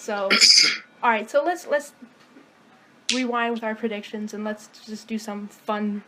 So, all right. So let's rewind with our predictions and let's just do some fun,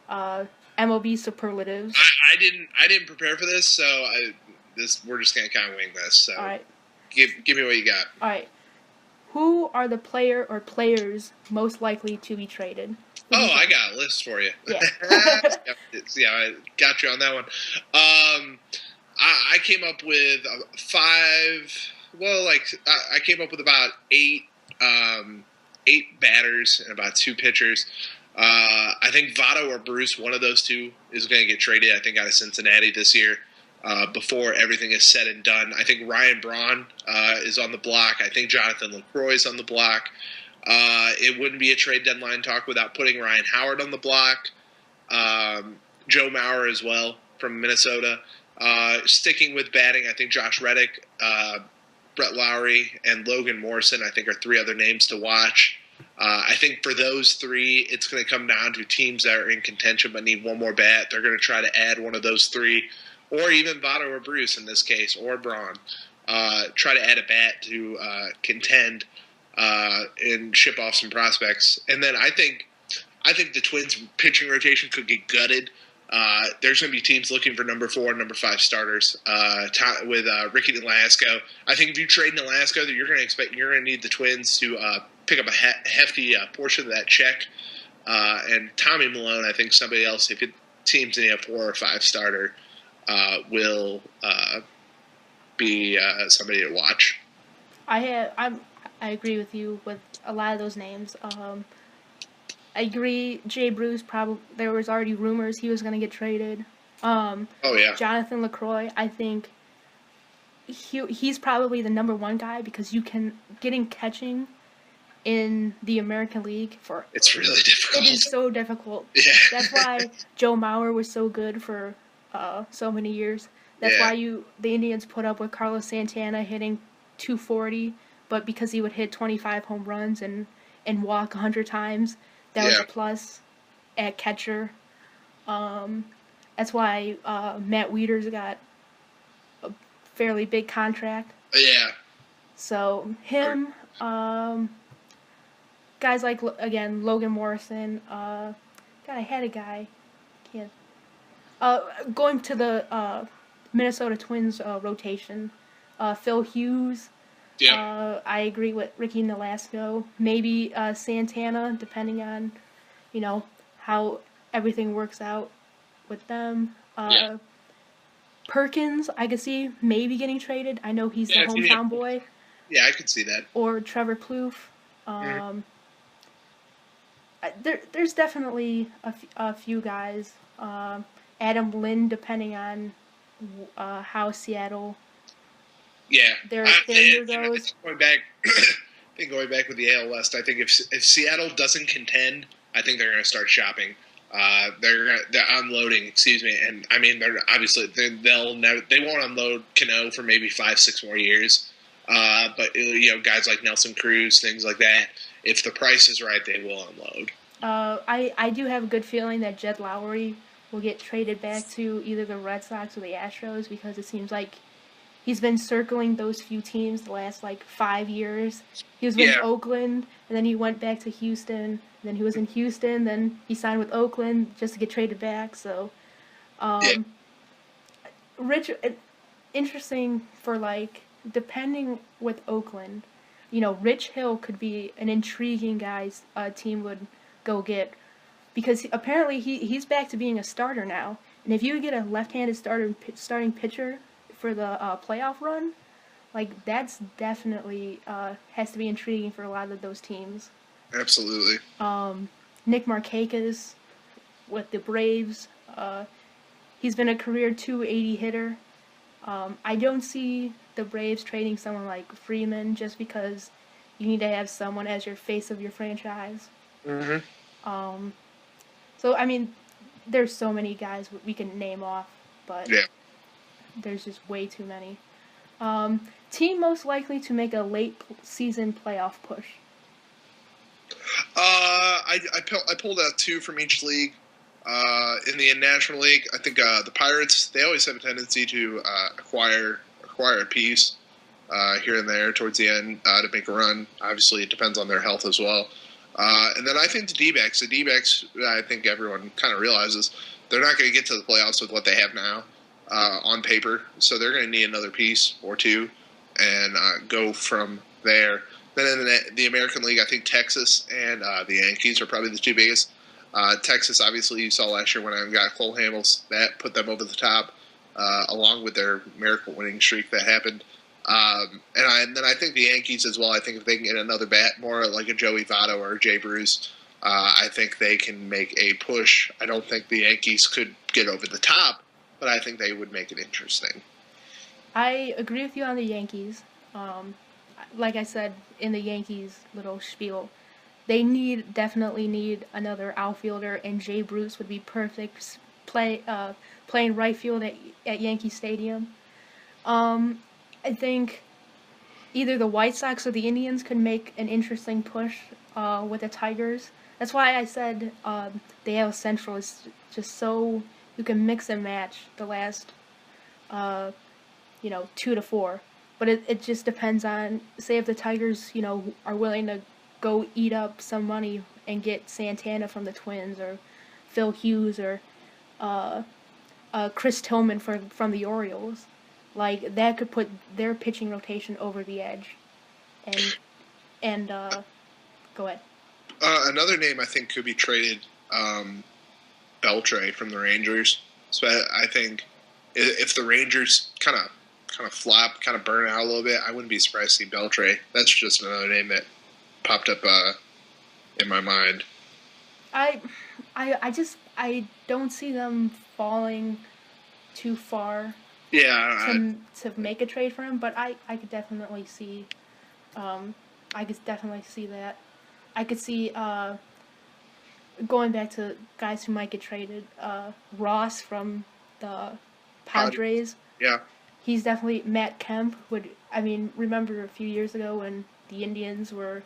uh, MLB superlatives. I didn't prepare for this, so we're just gonna kind of wing this. So All right. give me what you got. All right. Who are the player or players most likely to be traded? Oh, I got a list for you. Yeah. Yeah, I got you on that one. I came up with five. Well, I came up with about eight batters and about two pitchers. I think Votto or Bruce, one of those two, is going to get traded. I think out of Cincinnati this year. Before everything is said and done, I think Ryan Braun is on the block. I think Jonathan LaCroix is on the block. It wouldn't be a trade deadline talk without putting Ryan Howard on the block. Joe Mauer as well from Minnesota. Sticking with batting, I think Josh Reddick, Brett Lowry, and Logan Morrison, I think, are three other names to watch. I think for those three, it's going to come down to teams that are in contention but need one more bat. They're going to try to add one of those three, or even Votto or Bruce in this case, or Braun. Try to add a bat to contend and ship off some prospects. And then I think the Twins' pitching rotation could get gutted. There's going to be teams looking for number 4 and number 5 starters with Ricky Nolasco. I think if you trade Nolasco, you're going to need the Twins to pick up a hefty portion of that check. And Tommy Milone, I think somebody else, if it teams need a 4 or 5 starter, will be somebody to watch. I agree with you with a lot of those names. I agree. Jay Bruce, probably there was already rumors he was going to get traded. Oh yeah. Jonathan LaCroix, I think he's probably the number 1 guy because you can getting catching in the American League it's really difficult. It is so difficult. Yeah. That's why Joe Mauer was so good for so many years. That's why the Indians put up with Carlos Santana hitting 240, but because he would hit 25 home runs and walk 100 times. That was a plus at catcher. That's why Matt Wieters got a fairly big contract. Yeah. So him, guys like again Logan Morrison. God, I had a guy. Can't. Going to the Minnesota Twins rotation, Phil Hughes. Yeah. I agree with Ricky Nolasco. Maybe Santana, depending on, how everything works out with them. Perkins, I could see maybe getting traded. I know he's the hometown boy. Yeah, I could see that. Or Trevor Plouffe. There's definitely a few guys. Adam Lind, depending on how Seattle. Yeah, there goes. Going back with the AL West, I think if Seattle doesn't contend, I think they're going to start shopping. They're unloading, and I mean they won't unload Cano for maybe 5-6 more years. But guys like Nelson Cruz, things like that. If the price is right, they will unload. I do have a good feeling that Jed Lowry will get traded back to either the Red Sox or the Astros because it seems like he's been circling those few teams the last 5 years. He was with Oakland, and then he went back to Houston. And then he was in Houston. Then he signed with Oakland just to get traded back. So, interesting for depending with Oakland. Rich Hill could be an intriguing guy a team would go get because apparently he's back to being a starter now. And if you get a left-handed starting pitcher for the playoff run, that's definitely has to be intriguing for a lot of those teams. Absolutely. Nick Markakis with the Braves. He's been a career 280 hitter. I don't see the Braves trading someone like Freeman just because you need to have someone as your face of your franchise. Mm-hmm. So, I mean, there's so many guys we can name off, but there's just way too many. Team most likely to make a late season playoff push. I pulled out 2 from each league. In the National League, I think the Pirates, they always have a tendency to acquire a piece. here and there towards the end to make a run. Obviously, it depends on their health as well. And then I think the D-backs, I think everyone kind of realizes they're not going to get to the playoffs with what they have now on paper. So they're going to need another piece or two and go from there. Then in the American League, I think Texas and the Yankees are probably the two biggest. Texas, obviously, you saw last year when I got Cole Hamels. That put them over the top, along with their miracle winning streak that happened. And then I think the Yankees as well. I think if they can get another bat, more like a Joey Votto or a Jay Bruce, I think they can make a push. I don't think the Yankees could get over the top, but I think they would make it interesting. I agree with you on the Yankees. Like I said in the Yankees little spiel, they definitely need another outfielder, and Jay Bruce would be perfect playing right field at Yankee Stadium. I think either the White Sox or the Indians could make an interesting push with the Tigers. That's why I said the AL Central is just so you can mix and match the last, 2 to 4. But it just depends on, say, if the Tigers, are willing to go eat up some money and get Santana from the Twins or Phil Hughes or Chris Tillman from the Orioles. Like, that could put their pitching rotation over the edge. And go ahead. Another name I think could be traded, Beltre from the Rangers. So I think if the Rangers kind of flop, kind of burn out a little bit, I wouldn't be surprised to see Beltre. That's just another name that popped up in my mind. I don't see them falling too far. Yeah, to make a trade for him, but I could definitely see, that. I could see going back to guys who might get traded. Ross from the Padres. Yeah. He's definitely Matt Kemp. Remember a few years ago when the Indians were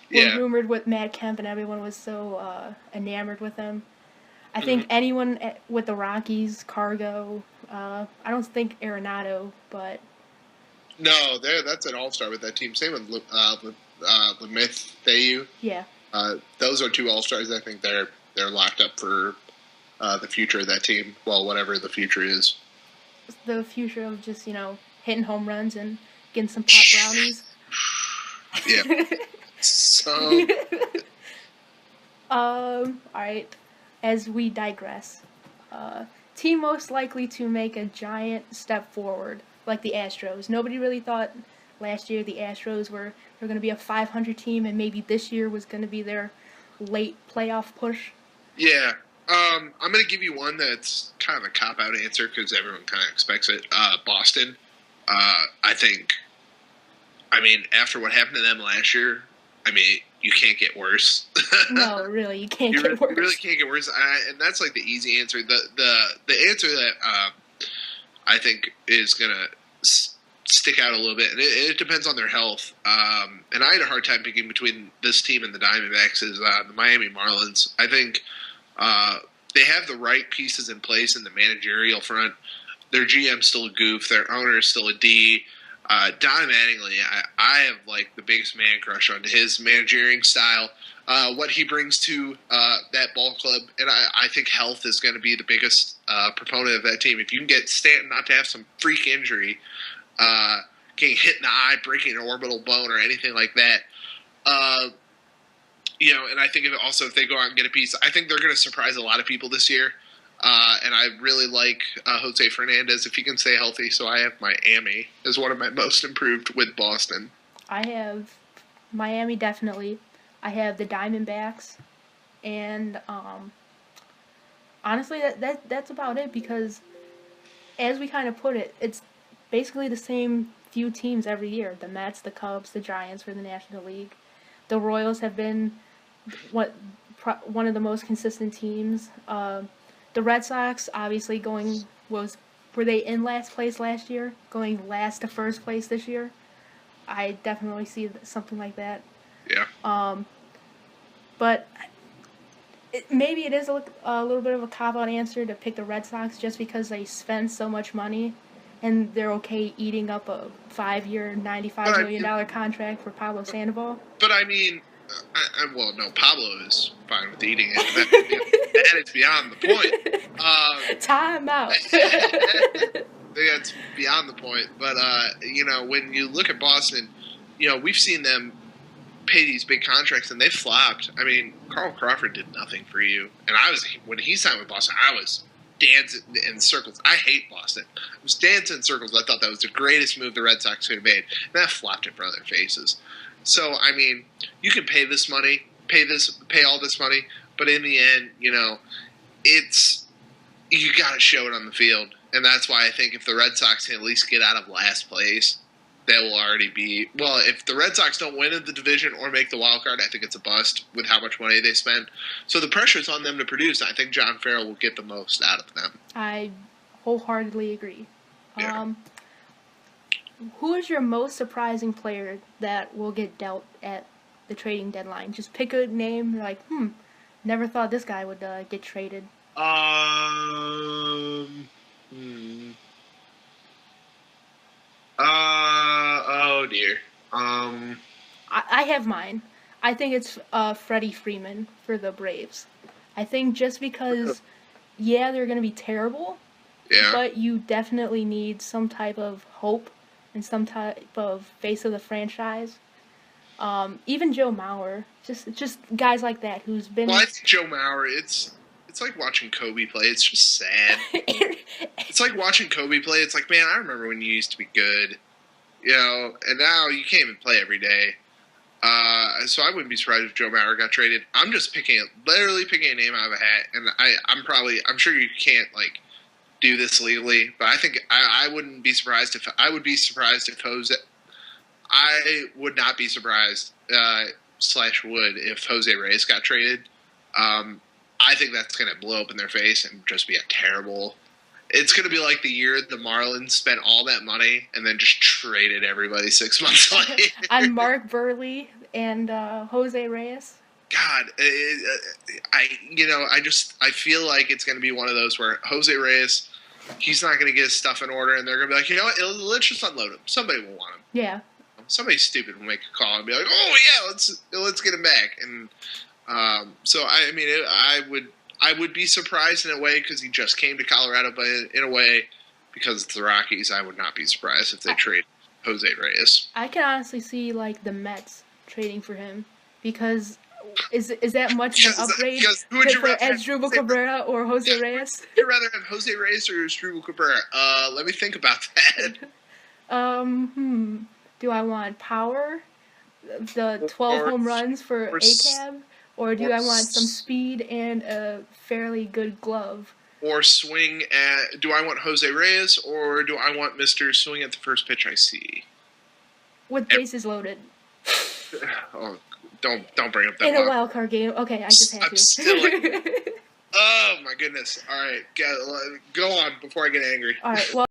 rumored with Matt Kemp and everyone was so enamored with him. I think anyone with the Rockies, Cargo. I don't think Arenado, but no, that's an all-star with that team. Same with Lemaitre. Yeah. Those are two all-stars. I think they're locked up for the future of that team. Well, whatever the future is. The future of just hitting home runs and getting some pot brownies. Yeah. So. All right. As we digress, team most likely to make a giant step forward, like the Astros. Nobody really thought last year the Astros were going to be a 500 team, and maybe this year was going to be their late playoff push. Yeah. I'm going to give you one that's kind of a cop-out answer because everyone kind of expects it. Boston. I think, after what happened to them last year, you can't get worse. No, really, you can't get worse. You really can't get worse. And that's like the easy answer. The answer that I think is going to stick out a little bit, and it depends on their health. And I had a hard time picking between this team and the Diamondbacks is the Miami Marlins. I think they have the right pieces in place in the managerial front. Their GM's still a goof. Their owner is still a D. Don Mattingly, I have like the biggest man crush on his managerial style, what he brings to that ball club, and I think health is going to be the biggest proponent of that team. If you can get Stanton not to have some freak injury, getting hit in the eye, breaking an orbital bone, or anything like that, and I think if they go out and get a piece, I think they're going to surprise a lot of people this year. And I really like Jose Fernandez if he can stay healthy. So I have Miami as one of my most improved with Boston. I have Miami definitely. I have the Diamondbacks, and honestly, that's about it because, as we kind of put it, it's basically the same few teams every year: the Mets, the Cubs, the Giants for the National League. The Royals have been one of the most consistent teams. The Red Sox, obviously, were they in last place last year? Going last to first place this year? I definitely see something like that. Yeah. But maybe it is a little bit of a cop-out answer to pick the Red Sox just because they spend so much money. and they're okay eating up a 5-year, $95 million contract for Pablo Sandoval. But I mean, well, no, Pablo is fine with eating it. That is beyond the point. Time out. That's beyond the point. But when you look at Boston, we've seen them pay these big contracts and they flopped. I mean, Carl Crawford did nothing for you, and when he signed with Boston, I was dancing in circles. I hate Boston. I was dancing in circles. I thought that was the greatest move the Red Sox could have made, and that flopped in front of their faces. So I mean, you can pay this money, pay all this money, but in the end, it's you got to show it on the field, and that's why I think if the Red Sox can at least get out of last place, that will already be – well, if the Red Sox don't win in the division or make the wild card, I think it's a bust with how much money they spend. So the pressure's on them to produce. I think John Farrell will get the most out of them. I wholeheartedly agree. Yeah. Who is your most surprising player that will get dealt at the trading deadline? Just pick a name. You're like, never thought this guy would get traded. Oh dear. I have mine. I think it's Freddie Freeman for the Braves. I think just because, they're going to be terrible, but you definitely need some type of hope and some type of face of the franchise. Even Joe Mauer, just guys like that who's been. Well, I think Joe Mauer. It's like watching Kobe play. It's just sad. It's like watching Kobe play. It's like, man, I remember when you used to be good, and now you can't even play every day. So I wouldn't be surprised if Joe Mauer got traded. I'm just literally picking a name out of a hat, and I'm sure you can't do this legally, but I think I wouldn't be surprised if Jose. I would not be surprised / would if Jose Reyes got traded. I think that's going to blow up in their face and just be a terrible. It's going to be like the year the Marlins spent all that money and then just traded everybody 6 months later. On Mark Burley and Jose Reyes. God, I feel like it's going to be one of those where Jose Reyes, he's not going to get his stuff in order, and they're going to be like, you know what, let's just unload him. Somebody will want him. Yeah. Somebody stupid will make a call and be like, oh yeah, let's get him back. And so I would be surprised in a way because he just came to Colorado, but in a way because it's the Rockies, I would not be surprised if they trade Jose Reyes. I can honestly see the Mets trading for him because is that much of an upgrade for Asdrubal Cabrera or Jose Reyes? Would you rather have Jose Reyes or Asdrubal Cabrera? Let me think about that. Do I want power, the 12 home runs for ACAB, or do I want some speed and a fairly good glove? Or swing at... Do I want Jose Reyes, or do I want Mr. Swing at the first pitch I see? With bases loaded. Oh, don't bring up that in a wild card game. Okay, I just had to. Oh, my goodness. All right, go on before I get angry. All right, well...